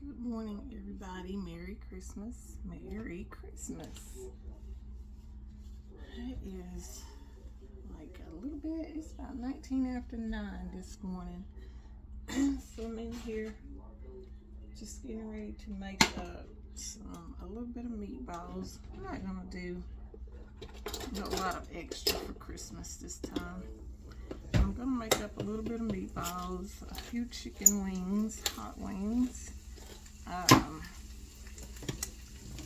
Good morning, everybody. Merry Christmas. Merry Christmas. It is like a little bit, it's about 19 after 9 this morning. So I'm in here just getting ready to make a little bit of meatballs. I'm not gonna do a lot of extra for Christmas this time. I'm gonna make up a little bit of meatballs, a few chicken wings, hot wings,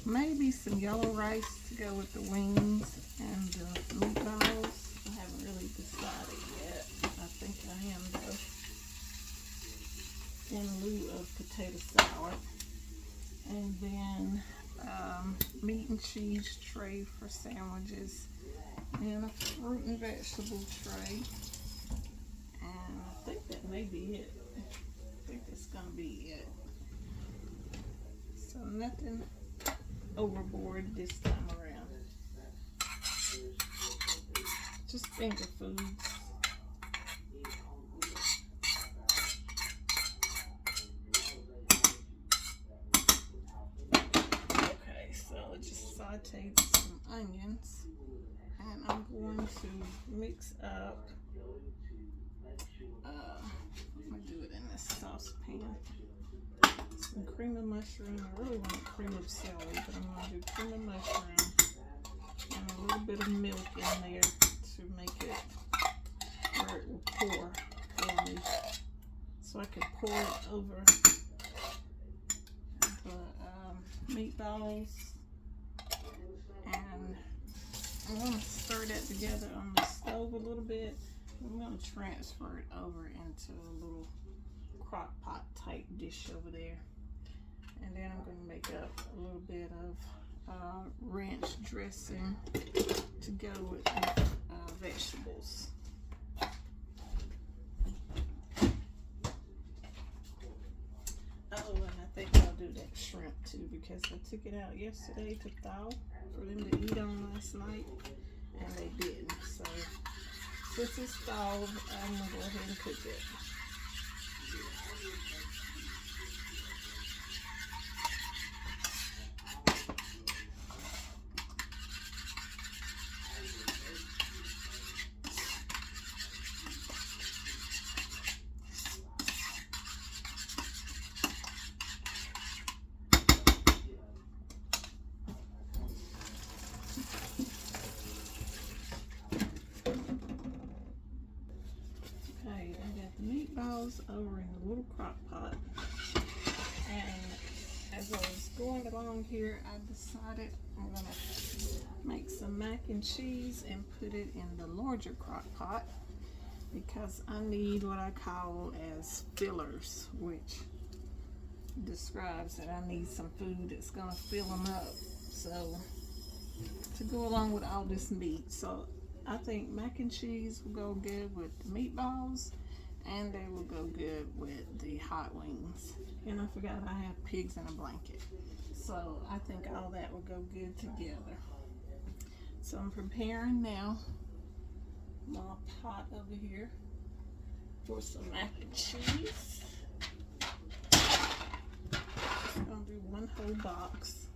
maybe some yellow rice to go with the wings and the meatballs. I haven't really decided yet. I think I am though, in lieu of potato salad. And then meat and cheese tray for sandwiches, and a fruit and vegetable tray. And I think that may be it. I think that's gonna be it. So nothing overboard this time around. Just finger foods. Okay, so I just sauteed some onions, and I'm going to mix up. I'm gonna do it in this saucepan. Some cream of mushroom. I really want cream of celery, but I'm going to do cream of mushroom and a little bit of milk in there to make it where it will pour for me. So I can pour it over the meatballs. And I'm going to stir that together on the stove a little bit. I'm going to transfer it over into a little crock pot type dish over there. And then I'm going to make up a little bit of ranch dressing to go with the vegetables. Oh, and I think I'll do that shrimp too, because I took it out yesterday to thaw for them to eat on last night, and they didn't. So since it's thawed, I'm going to go ahead and cook it. Meatballs over in a little crock pot, and as I was going along here, I decided I'm gonna make some mac and cheese and put it in the larger crock pot, because I need what I call as fillers, which describes that I need some food that's gonna fill them up, so to go along with all this meat. So I think mac and cheese will go good with the meatballs, and they will go good with the hot wings. And I forgot I have pigs in a blanket, so I think all that will go good together. So I'm preparing now my pot over here for some mac and cheese. Just gonna do one whole box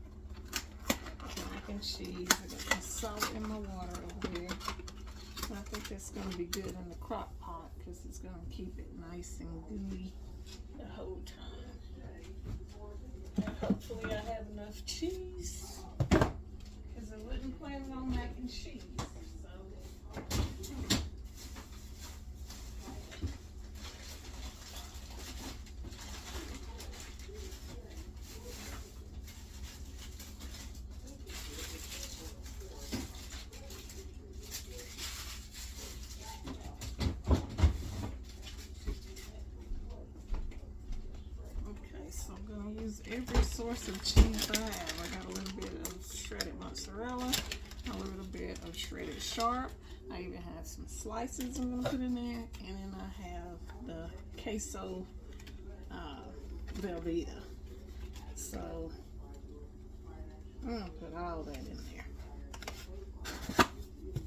of mac and cheese. I got some salt in my water over here. I think that's going to be good in the crock pot, because it's going to keep it nice and gooey the whole time. And hopefully I have enough cheese, because I wasn't planning on mac and cheese. So I'm going to use every source of cheese I have. I got a little bit of shredded mozzarella, a little bit of shredded sharp. I even have some slices I'm going to put in there, and then I have the queso Velveeta. So I'm going to put all that in there.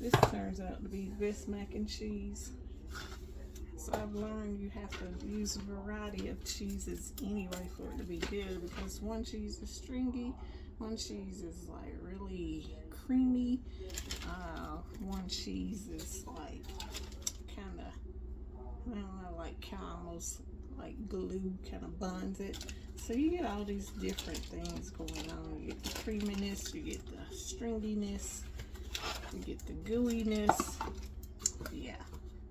This turns out to be the best mac and cheese. So I've learned you have to use a variety of cheeses anyway for it to be good, because one cheese is stringy, one cheese is like really creamy, one cheese is like kind of, I don't know, like kind of almost like glue, kind of bonds it. So you get all these different things going on. You get the creaminess, you get the stringiness, you get the gooiness.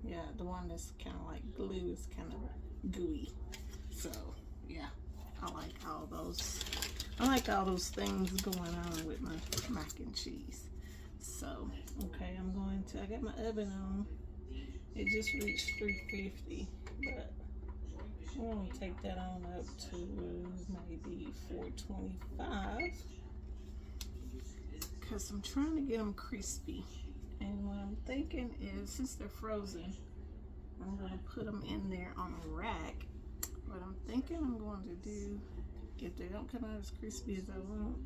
Yeah, the one that's kind of like glue is kind of gooey. So yeah, I like all those. I like all those things going on with my mac and cheese. So okay, I got my oven on. It just reached 350, but I'm gonna take that on up to maybe 425, because I'm trying to get them crispy. And what I'm thinking is, since they're frozen, I'm gonna put them in there on a rack. What I'm thinking I'm going to do, if they don't come out as crispy as I want,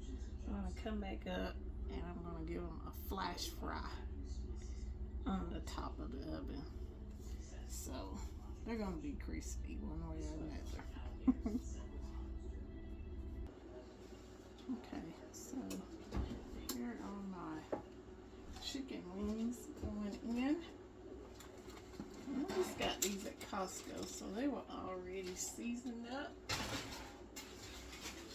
I'm gonna come back up and I'm gonna give them a flash fry on the top of the oven. So they're gonna be crispy one way or another. Okay, so here are my chicken wings going in. I just got these at Costco, so they were already seasoned up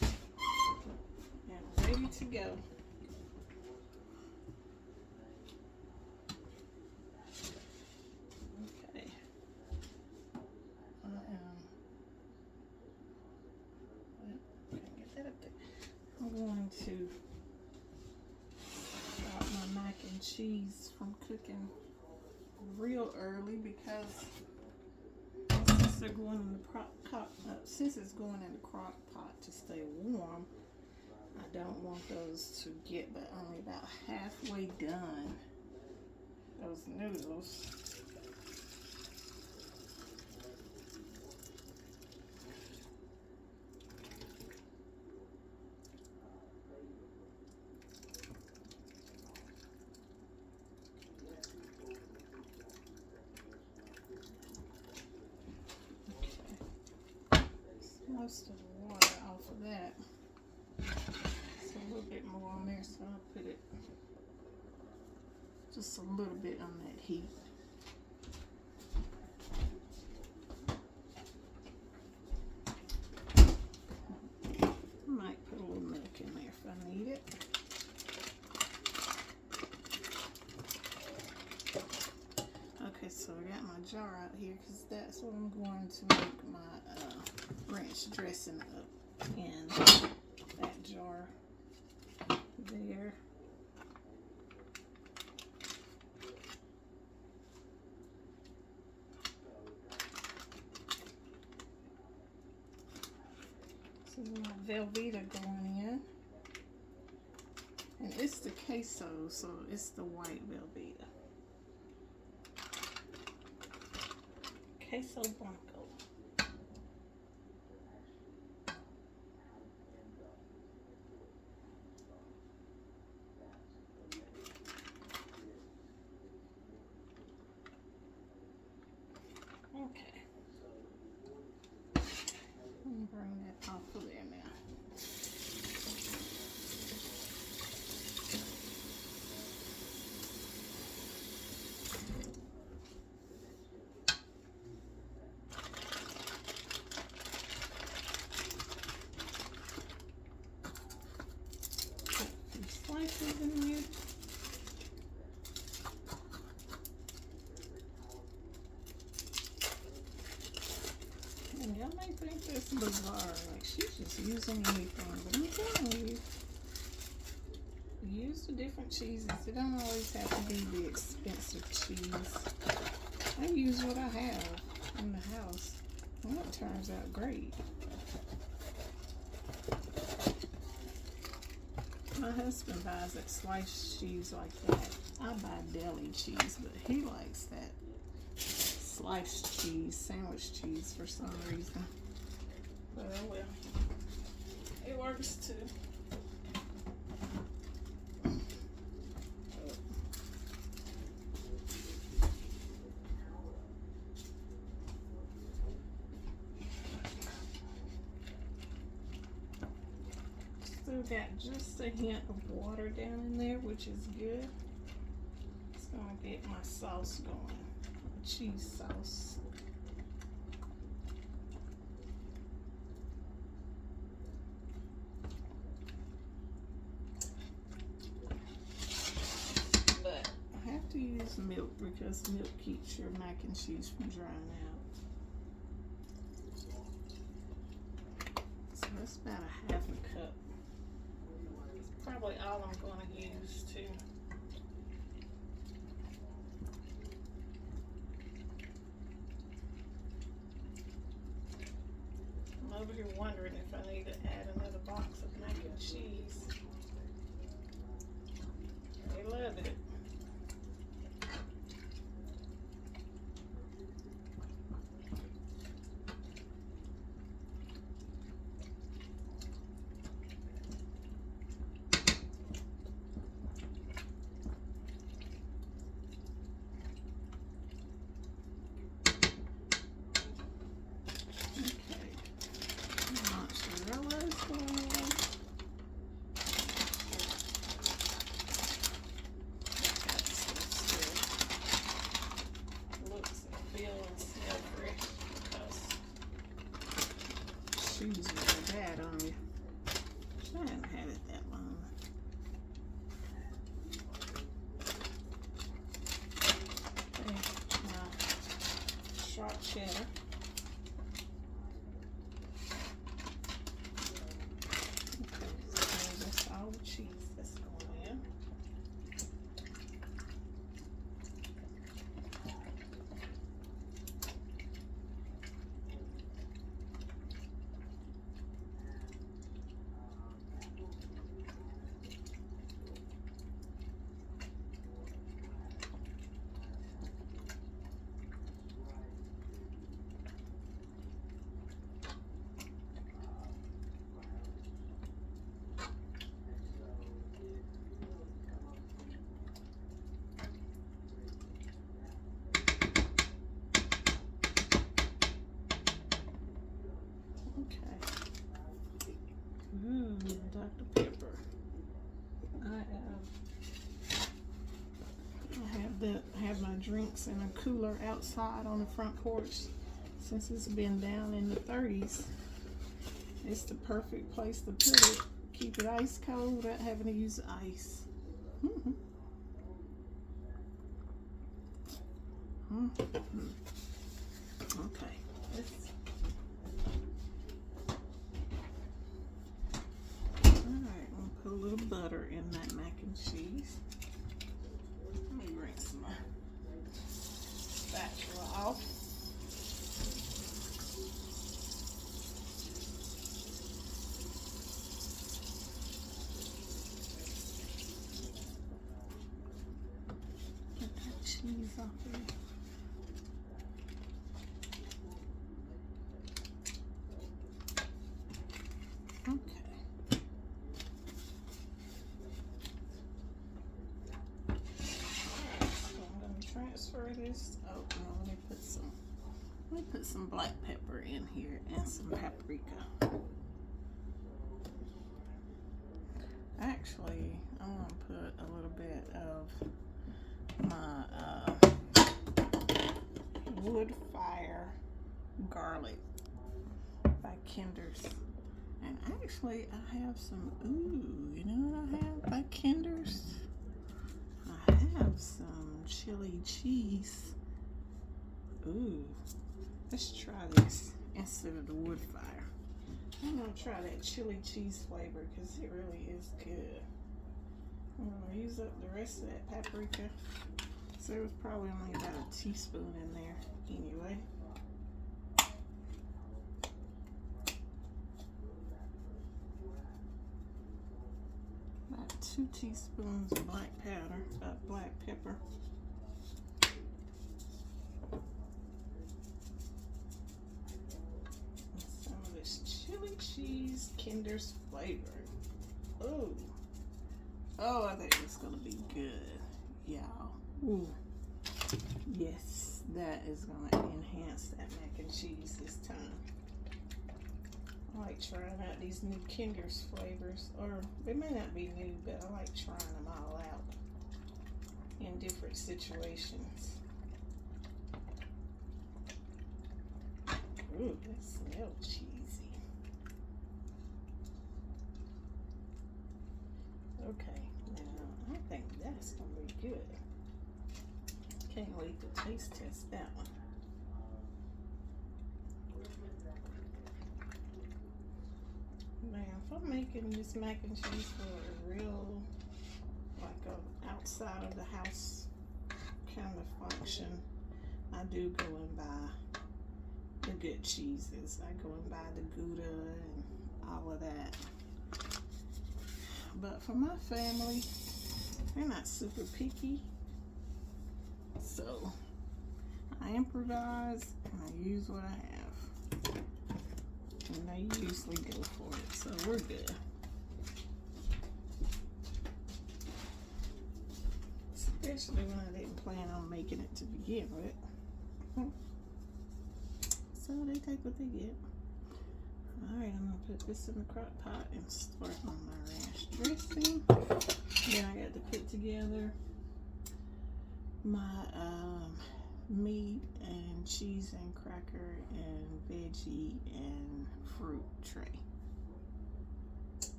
and ready to go. I'm going to stop my mac and cheese from cooking real early, because since they're going in the since it's going in the crock pot to stay warm, I don't want those to get but only about halfway done. Those noodles. Most of the water off of that. It's a little bit more on there, so I'll put it just a little bit on that heat. I might put a little milk in there if I need it. Okay, so I got my jar out here because that's what I'm going to make my ranch dressing up in. That jar there. So my Velveeta going in. And it's the queso, so it's the white Velveeta. Queso Blanco. Okay. Let me bring that off of there now. Put some slices in there. And y'all might think that's bizarre, like she's just using anything, but I'm telling you, use the different cheeses. It don't always have to be the expensive cheese. I use what I have in the house, and it turns out great. My husband buys that sliced cheese like that. I buy deli cheese, but he likes that sliced cheese, sandwich cheese for some reason. But oh well, it works too. still got just a hint of water down in there, which is good. It's gonna get my sauce going, cheese sauce. But I have to use milk because milk keeps your mac and cheese from drying out. So that's about a half a cup. It's probably all I'm going to use too. I'm over here wondering if I need to add another box of mac and cheese. They love it. Cheese really bad on you. I haven't had it that long. Okay, my sharp cheddar. Okay, so that's all the cheese that's going in. Ooh, Dr. Pepper. I have my drinks in a cooler outside on the front porch. Since it's been down in the 30s, it's the perfect place to put it. Keep it ice cold without having to use ice. Okay. Alright, I'm gonna put a little butter in that mac and cheese. Let me rinse my spatula off. Get that cheese off there. Transfer this. Oh no, let me put some black pepper in here and some paprika. Actually, I'm gonna put a little bit of my wood fire garlic by Kinder's. And actually I have some, ooh, you know what I have by Kinder's? I have some chili cheese. Ooh, let's try this instead of the wood fire. I'm gonna try that chili cheese flavor because it really is good. I'm gonna use up the rest of that paprika. So there was probably only about a teaspoon in there anyway. About 2 teaspoons of black pepper. And some of this chili cheese Kinder's flavor. Ooh. Oh, I think it's gonna be good, y'all. Ooh. Yes, that is gonna enhance that mac and cheese this time. I like trying out these new Kinder's flavors, or they may not be new, but I like trying them all out in different situations. Ooh, that smells cheesy. Okay, now I think that's gonna be good. Can't wait to taste test that one. Man, if I'm making this mac and cheese for a real, like a outside of the house kind of function, I do go and buy the good cheeses. I go and buy the Gouda and all of that. But for my family, they're not super picky. So I improvise and I use what I have. And they usually go for it, so we're good. Especially when I didn't plan on making it to begin with. So they take what they get. Alright, I'm gonna put this in the crock pot and start on my ranch dressing. Then I got to put together my meat and cheese and cracker and veggie and fruit tray.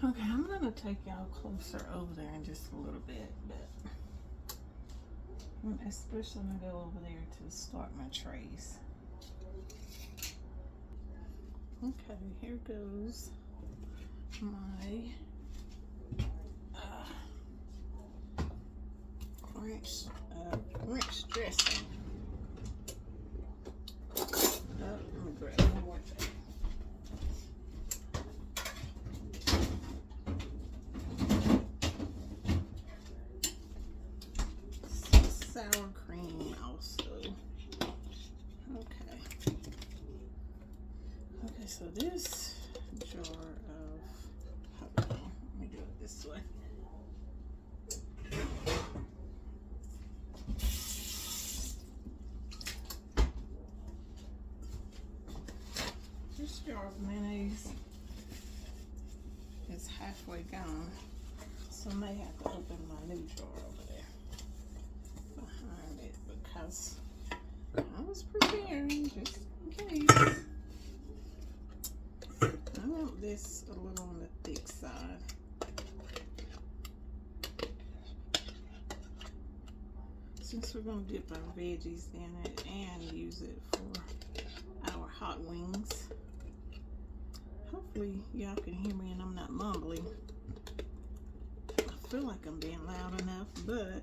Okay, I'm gonna take y'all closer over there in just a little bit, but I'm especially gonna go over there to start my trays. Okay, here goes my ranch dressing. Let me grab one more thing. Sour cream also. Okay, so this jar of, hold on, let me do it this way. This jar of mayonnaise is halfway gone, so I may have to open my new jar over there behind it because I was preparing just in case. I want this a little on the thick side. Since we're going to dip our veggies in it and use it for our hot wings. Hopefully y'all can hear me and I'm not mumbling. I feel like I'm being loud enough, but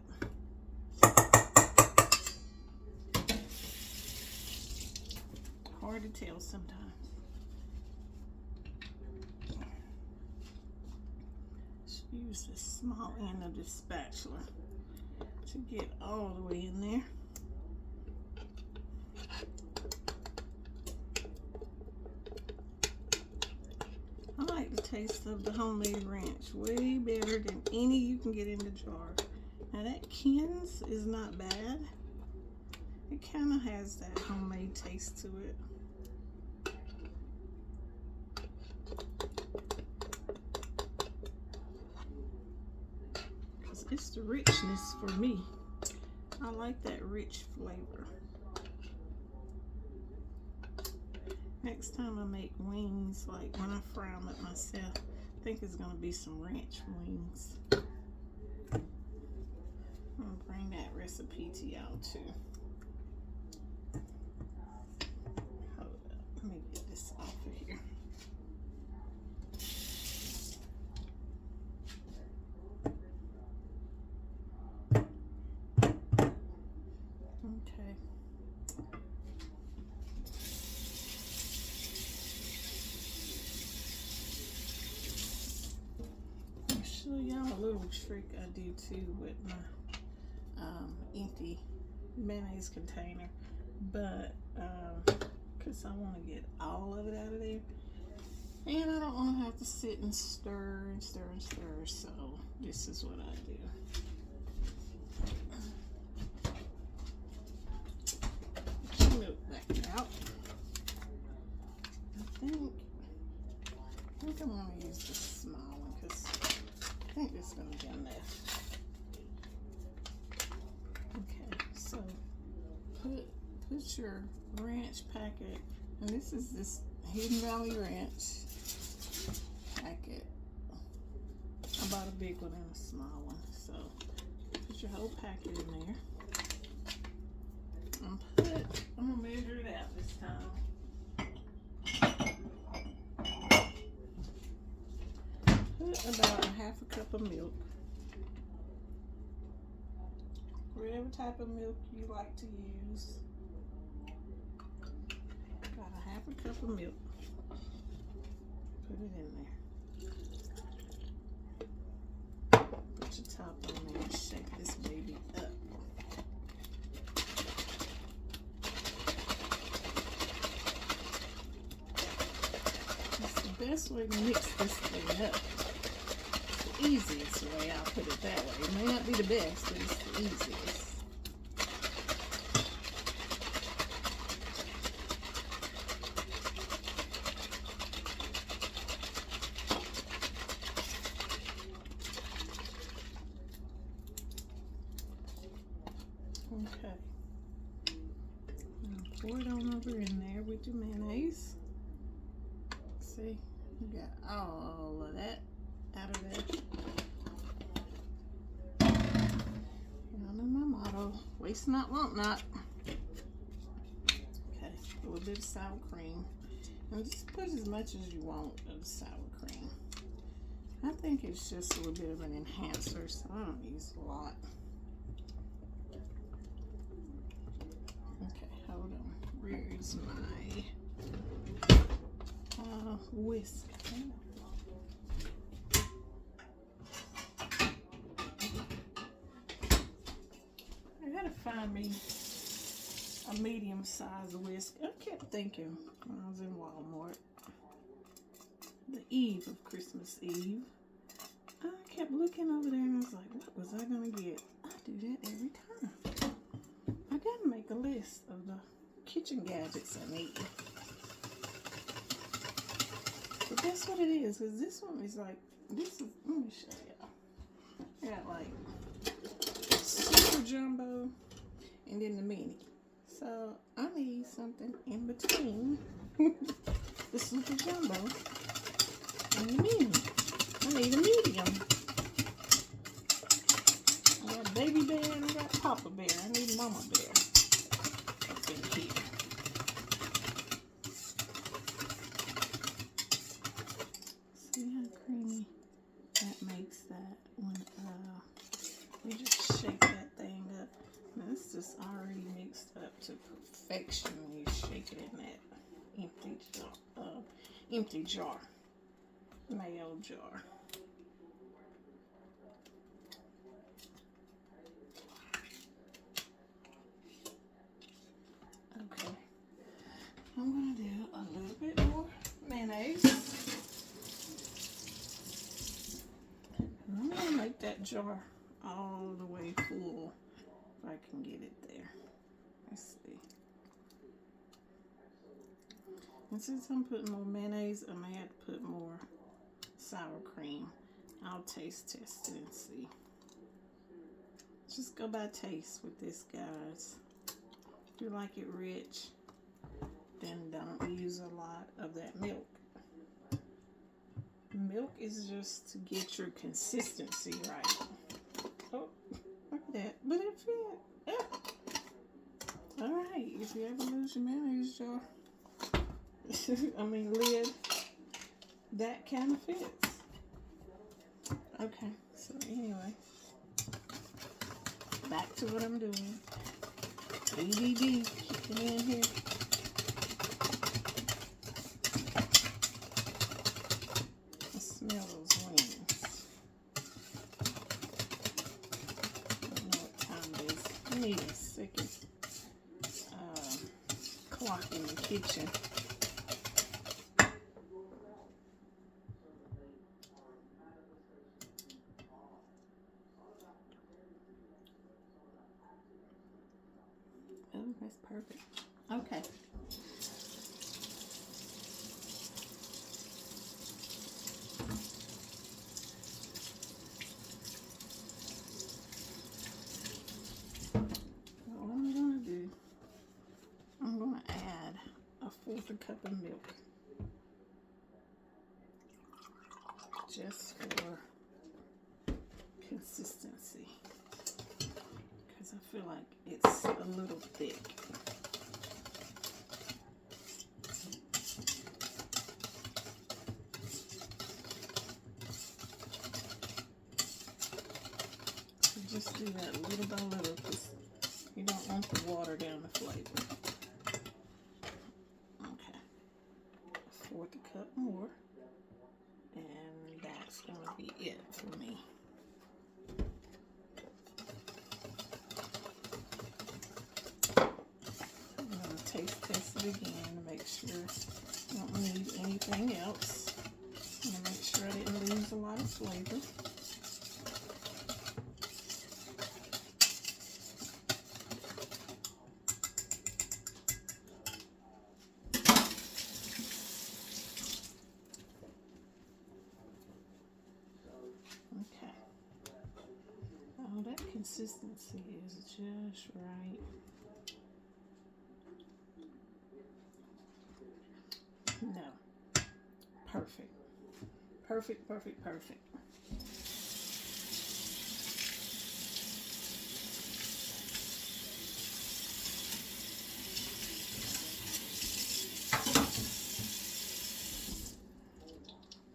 hard to tell sometimes. Just use the small end of the spatula to get all the way in there. I like the taste of the homemade ranch way better than any you can get in the jar. Now that Ken's is not bad. It kind of has that homemade taste to it. Because it's the richness for me. I like that rich flavor. Next time I make wings, like when I fry them up myself, I think it's going to be some ranch wings. I'm going to bring that recipe to y'all too. show y'all a little trick I do too with my empty mayonnaise container, but because I want to get all of it out of there, and I don't want to have to sit and stir and stir and stir, so this is what I do. Get your milk back out. I think I'm going to use the small one because I think this is going to be enough. Okay, so put your ranch packet, and this is this Hidden Valley Ranch packet. I bought a big one and a small one, so put your whole packet in there. I'm gonna measure it out this time. Put about a half a cup of milk. Whatever type of milk you like to use. About a half a cup of milk. Put it in there. Put your top on there and shake this baby up. That's the best way to mix this thing up. It's the easiest way, I'll put it that way. It may not be the best, but it's the easiest. Okay, now pour it on over in there with your mayonnaise. See, we got all of that out of there. Y'all know my motto, waste not, want not. Okay, a little bit of sour cream. And just put as much as you want of sour cream. I think it's just a little bit of an enhancer, so I don't use a lot. Okay, hold on. Where is my whisk? I gotta find me a medium-sized whisk. I kept thinking when I was in Walmart, the eve of Christmas Eve, I kept looking over there and I was like, what was I gonna get? I do that every time. I gotta make a list of the kitchen gadgets I need. But that's what it is, because this one is like, let me show y'all. I got like super jumbo and then the mini. So I need something in between the super jumbo and the mini. I need a medium. I got baby bear and I got papa bear. I need mama bear up in here. See how creamy that makes that when you just shake that thing up. Now this is already mixed up to perfection when you shake it in that empty jar, mayo jar. Okay, I'm gonna do a little bit more mayonnaise. And I'm gonna make that jar all the way full if I can get it there. Let's see. And since I'm putting more mayonnaise, I may have to put more sour cream. I'll taste test it and see. Just go by taste with this, guys. If you like it rich, then don't use a lot of that milk. Milk is just to get your consistency right. Oh, look at that. But it fit. Yeah. Alright, if you ever lose your mayonnaise jar, lid, that kind of fits. Okay, so anyway, back to what I'm doing. ADD, keep it in here. I smell those wings. clock in the kitchen. Oh, that's perfect. Okay. What I'm going to do, I'm going to add a 1/4 cup of milk. Just for consistency. Because I feel like it's a little thick. Just do that little by little because you don't want to water down the flavor. Okay, 1/4 cup more, and that's going to be it for me. I'm going to taste test it again to make sure I don't need anything else. I'm going to make sure I didn't lose a lot of flavor. That consistency is just right. No. Perfect. Perfect, perfect, perfect.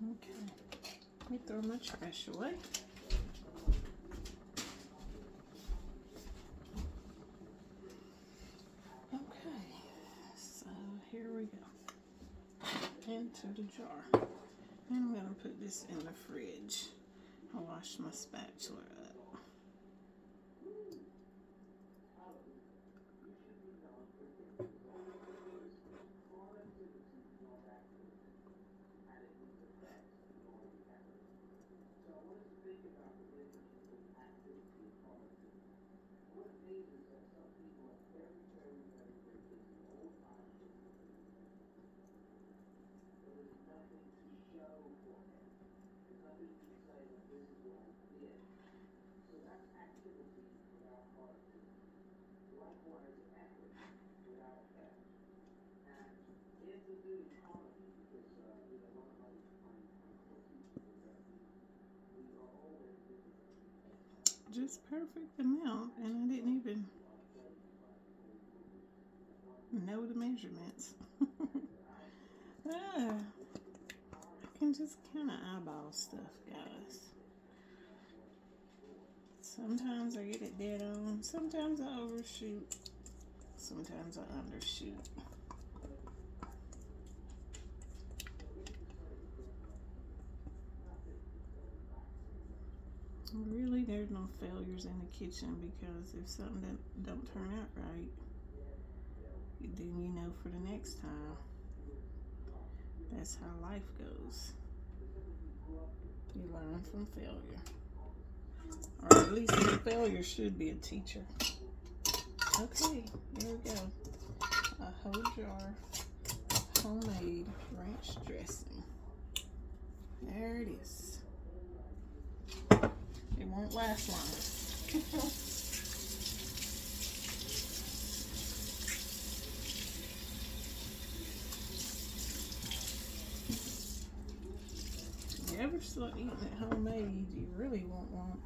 Okay. Let me throw my trash away. Here we go, into the jar. And I'm going to put this in the fridge. I'll wash my spatula up. Just perfect amount, and I didn't even know the measurements. I can just kind of eyeball stuff, guys. Sometimes I get it dead on, sometimes I overshoot, sometimes I undershoot. Really, there's no failures in the kitchen, because if something don't turn out right, then you know for the next time. That's how life goes. You learn from failure. Or at least the failure should be a teacher. Okay, here we go. A whole jar of homemade ranch dressing. There it is. It won't last long. If you ever start eating it homemade, you really won't want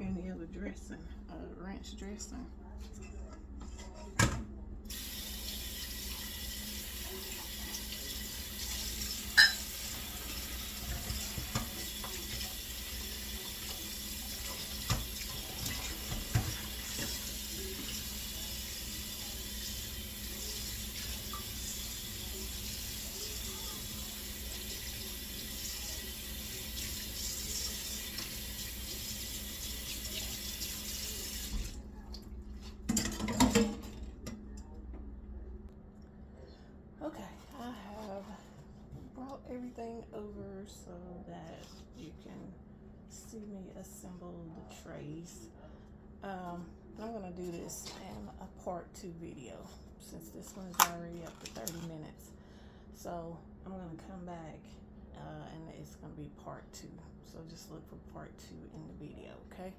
any other dressing, ranch dressing. everything over so that you can see me assemble the trays. I'm gonna do this in a part 2 video since this one is already up to 30 minutes. So I'm gonna come back and it's gonna be part 2. So just look for part 2 in the video, okay?